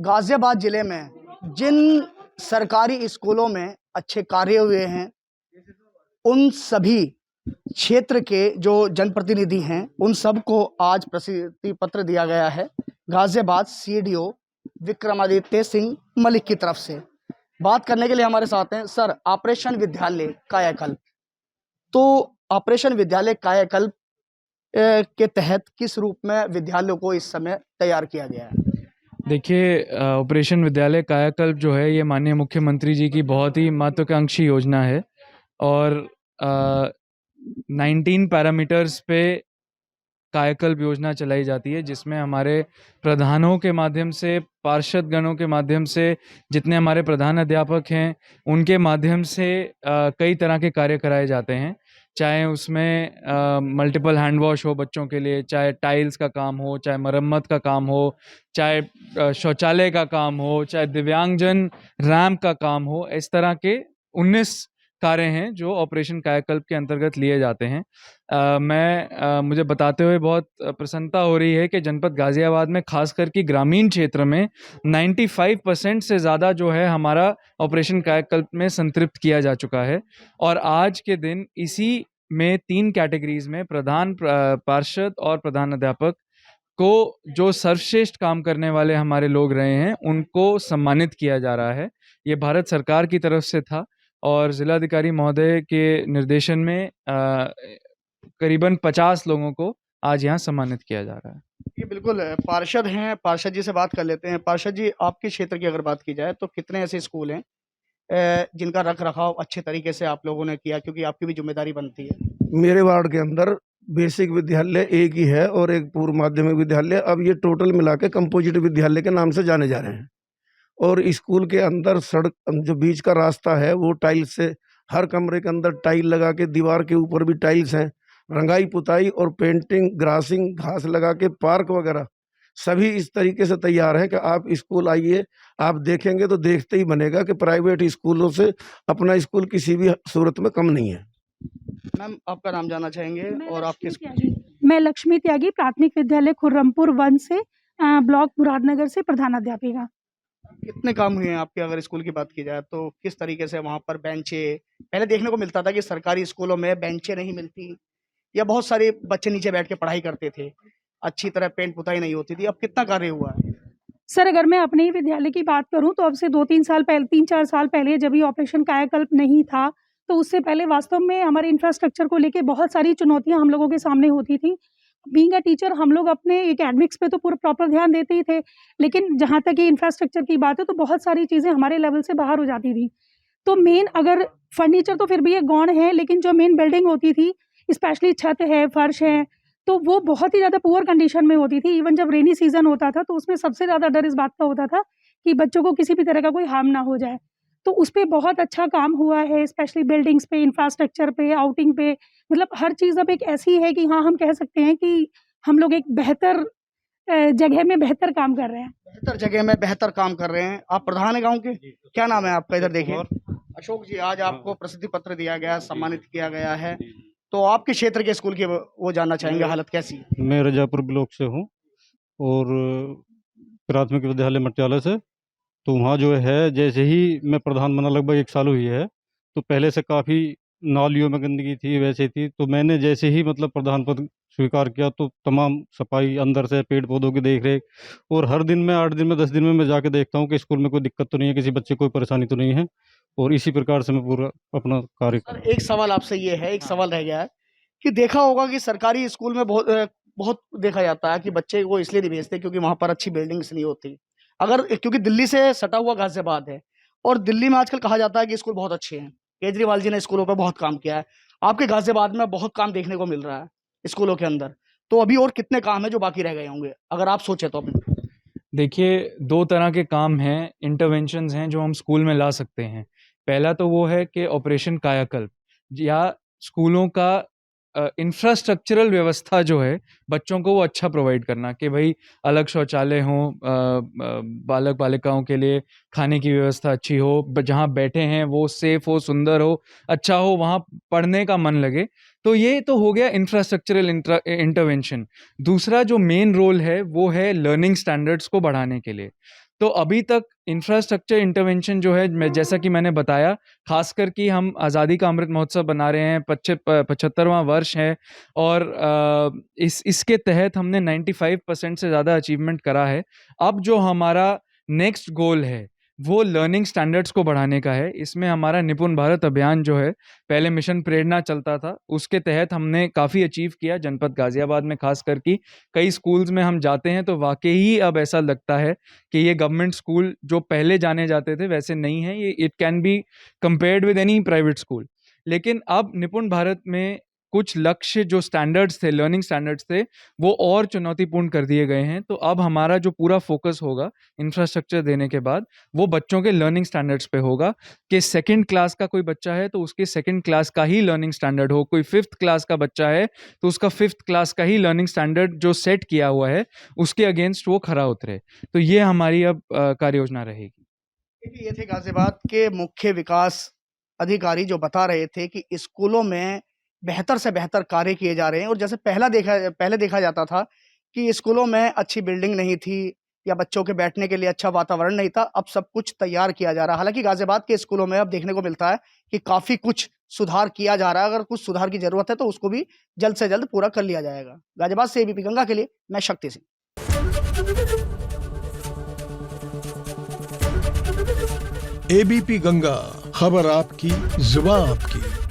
गाजियाबाद जिले में जिन सरकारी स्कूलों में अच्छे कार्य हुए हैं, उन सभी क्षेत्र के जो जनप्रतिनिधि हैं, उन सबको आज प्रशस्ति पत्र दिया गया है गाजियाबाद सीडीओ विक्रमादित्य सिंह मलिक की तरफ से। बात करने के लिए हमारे साथ हैं सर ऑपरेशन विद्यालय कायाकल्प। तो ऑपरेशन विद्यालय कायाकल्प के तहत किस रूप में विद्यालयों को इस समय तैयार किया गया है? देखिए, ऑपरेशन विद्यालय कायाकल्प जो है ये माननीय मुख्यमंत्री जी की बहुत ही महत्वाकांक्षी योजना है और 19 पैरामीटर्स पे कायाकल्प योजना चलाई जाती है, जिसमें हमारे प्रधानों के माध्यम से, पार्षद गणों के माध्यम से, जितने हमारे प्रधान अध्यापक हैं उनके माध्यम से कई तरह के कार्य कराए जाते हैं। चाहे उसमें मल्टीपल हैंड वॉश हो बच्चों के लिए, चाहे टाइल्स का काम हो, चाहे मरम्मत का काम हो, चाहे शौचालय का काम हो, चाहे दिव्यांगजन रैंप का काम हो, इस तरह के 19 कार्य हैं जो ऑपरेशन कायाकल्प के अंतर्गत लिए जाते हैं। मुझे बताते हुए बहुत प्रसन्नता हो रही है कि जनपद गाजियाबाद में खासकर कि ग्रामीण क्षेत्र में 95% से ज़्यादा जो है हमारा ऑपरेशन कायाकल्प में संतृप्त किया जा चुका है। और आज के दिन इसी में 3 कैटेगरीज में प्रधान, पार्षद और प्रधान अध्यापक को जो सर्वश्रेष्ठ काम करने वाले हमारे लोग रहे हैं उनको सम्मानित किया जा रहा है। ये भारत सरकार की तरफ से था और जिलाधिकारी महोदय के निर्देशन में करीबन 50 लोगों को आज यहाँ सम्मानित किया जा रहा है। ये बिल्कुल पार्षद हैं, पार्षद जी से बात कर लेते हैं। पार्षद जी, आपके क्षेत्र की अगर बात की जाए तो कितने ऐसे स्कूल हैं जिनका रख रखाव अच्छे तरीके से आप लोगों ने किया, क्योंकि आपकी भी जिम्मेदारी बनती है? मेरे वार्ड के अंदर बेसिक विद्यालय एक ही है और एक पूर्व माध्यमिक विद्यालय। अब ये टोटल मिला के कंपोजिट विद्यालय के नाम से जाने जा रहे हैं। और स्कूल के अंदर सड़क जो बीच का रास्ता है वो टाइल्स से, हर कमरे के अंदर टाइल लगा के, दीवार के ऊपर भी टाइल्स हैं, रंगाई पुताई और पेंटिंग, ग्रासिंग, घास लगा के, पार्क वगैरह सभी इस तरीके से तैयार है कि आप स्कूल आइए, आप देखेंगे तो देखते ही बनेगा कि प्राइवेट स्कूलों से अपना स्कूल किसी भी सूरत में कम नहीं है। मैम, आपका नाम जानना चाहेंगे और आपके मैं लक्ष्मी त्यागी, प्राथमिक विद्यालय खुर्रमपुर 1 से, ब्लॉक मुरादनगर से प्रधानाध्यापिका। कितने काम हुए हैं आपके? अगर स्कूल की बात की जाए तो किस तरीके से वहाँ पर बेंचे, पहले देखने को मिलता था कि सरकारी स्कूलों में बेंचें नहीं मिलती या बहुत सारे बच्चे नीचे बैठ के पढ़ाई करते थे, अच्छी तरह पेंट पुताई नहीं होती थी, अब कितना कार्य हुआ है? सर, अगर मैं अपने ही विद्यालय की बात करूं तो अब से 3-4 साल पहले जब ये ऑपरेशन कायाकल्प नहीं था, तो उससे पहले वास्तव में हमारे इंफ्रास्ट्रक्चर को लेके बहुत सारी चुनौतियां हम लोगों के सामने होती थी। बीइंग अ टीचर हम लोग अपने एकेडमिक्स पे तो पूरा प्रॉपर ध्यान देते ही थे, लेकिन जहाँ तक ये इंफ्रास्ट्रक्चर की बात है तो बहुत सारी चीज़ें हमारे लेवल से बाहर हो जाती थी। तो मेन अगर फर्नीचर तो फिर भी ये गौण है, लेकिन जो मेन बिल्डिंग होती थी, स्पेशली छत है, फर्श है, तो वो बहुत ही ज़्यादा पुअर कंडीशन में होती थी। इवन जब रेनी सीज़न होता था तो उसमें सबसे ज़्यादा डर इस बात का होता था कि बच्चों को किसी भी तरह का कोई हार्म ना हो जाए। तो उस पे बहुत अच्छा काम हुआ है, स्पेशली बिल्डिंग्स पे, इंफ्रास्ट्रक्चर पे, आउटिंग पे, मतलब हर चीज़ अब एक ऐसी है कि हाँ, हम कह सकते हैं कि हम लोग एक बेहतर जगह में बेहतर काम कर रहे हैं। बेहतर जगह में बेहतर काम कर रहे हैं। आप प्रधान है गाँव के? क्या नाम है आपका? इधर देखिए। अशोक जी, आज आपको प्रसिद्धि पत्र दिया गया, सम्मानित किया गया है, तो आपके क्षेत्र के स्कूल की वो जानना चाहेंगे, हालत कैसी है? मैं रजापुर ब्लॉक से हूँ और प्राथमिक विद्यालय मटियाला से। तो वहाँ जो है, जैसे ही मैं प्रधान बना, लगभग 1 साल हुई है, तो पहले से काफ़ी नालियों में गंदगी थी, वैसे थी। तो मैंने जैसे ही मतलब प्रधान पद स्वीकार किया तो तमाम सफाई, अंदर से पेड़ पौधों की देख रेख, और हर दिन में 8 दिन में 10 दिन में मैं जाके देखता हूँ कि स्कूल में कोई दिक्कत तो नहीं है, किसी बच्चे को कोई परेशानी तो नहीं है, और इसी प्रकार से मैं पूरा अपना कार्य सर, एक सवाल आपसे ये है, एक सवाल रह गया है कि देखा होगा कि सरकारी स्कूल में बहुत देखा जाता है कि बच्चे को इसलिए नहीं भेजते क्योंकि वहाँ पर अच्छी बिल्डिंग्स नहीं होती। अगर क्योंकि दिल्ली से सटा हुआ गाजियाबाद है और दिल्ली में आजकल कहा जाता है कि स्कूल बहुत अच्छे हैं, केजरीवाल जी ने स्कूलों पर बहुत काम किया है। आपके गाजियाबाद में बहुत काम देखने को मिल रहा है स्कूलों के अंदर, तो अभी और कितने काम है जो बाकी रह गए होंगे, अगर आप सोचे तो? अपने देखिए, 2 तरह के काम हैं, इंटरवेंशंस हैं जो हम स्कूल में ला सकते हैं। पहला तो वो है कि ऑपरेशन कायाकल्प, या स्कूलों का इंफ्रास्ट्रक्चरल व्यवस्था जो है बच्चों को वो अच्छा प्रोवाइड करना, कि भाई अलग शौचालय हों, बालक बालिकाओं के लिए खाने की व्यवस्था अच्छी हो, जहाँ बैठे हैं वो सेफ हो, सुंदर हो, अच्छा हो, वहाँ पढ़ने का मन लगे। तो ये तो हो गया इंफ्रास्ट्रक्चरल इंटरवेंशन। दूसरा जो मेन रोल है वो है लर्निंग स्टैंडर्ड्स को बढ़ाने के लिए। तो अभी तक इंफ्रास्ट्रक्चर इंटरवेंशन जो है, मैं जैसा कि मैंने बताया, खासकर कि हम आज़ादी का अमृत महोत्सव बना रहे हैं, 75वां वर्ष है, और इसके तहत हमने 95% से ज़्यादा अचीवमेंट करा है। अब जो हमारा नेक्स्ट गोल है वो लर्निंग स्टैंडर्ड्स को बढ़ाने का है। इसमें हमारा निपुण भारत अभियान जो है, पहले मिशन प्रेरणा चलता था, उसके तहत हमने काफ़ी अचीव किया जनपद गाज़ियाबाद में। खासकर कि कई स्कूल्स में हम जाते हैं तो वाकई ही अब ऐसा लगता है कि ये गवर्नमेंट स्कूल जो पहले जाने जाते थे वैसे नहीं है, ये it can be compared with any private school. लेकिन अब निपुण भारत में कुछ लक्ष्य जो स्टैंडर्ड्स थे, लर्निंग स्टैंडर्ड्स थे, वो और चुनौतीपूर्ण कर दिए गए हैं। तो अब हमारा जो पूरा फोकस होगा इंफ्रास्ट्रक्चर देने के बाद, वो बच्चों के लर्निंग स्टैंडर्ड्स पे होगा कि सेकंड क्लास का कोई बच्चा है तो उसके सेकंड क्लास का ही लर्निंग स्टैंडर्ड हो, कोई फिफ्थ क्लास का बच्चा है तो उसका फिफ्थ क्लास का ही लर्निंग स्टैंडर्ड जो सेट किया हुआ है उसके अगेंस्ट वो खरा उतरे। तो ये हमारी अब कार्य योजना रहेगी। देखिए, ये थे गाजियाबाद के मुख्य विकास अधिकारी जो बता रहे थे कि स्कूलों में बेहतर से बेहतर कार्य किए जा रहे हैं। और जैसे पहले देखा जाता था कि स्कूलों में अच्छी बिल्डिंग नहीं थी या बच्चों के बैठने के लिए अच्छा वातावरण नहीं था, अब सब कुछ तैयार किया जा रहा है। हालांकि गाजियाबाद के स्कूलों में अब देखने को मिलता है कि काफ़ी कुछ सुधार किया जा रहा है। अगर कुछ सुधार की ज़रूरत है तो उसको भी जल्द से जल्द पूरा कर लिया जाएगा। गाजियाबाद से एबीपी गंगा के लिए मैं शक्ति सिंह। एबीपी गंगा, खबर आपकी, जुबान आपकी।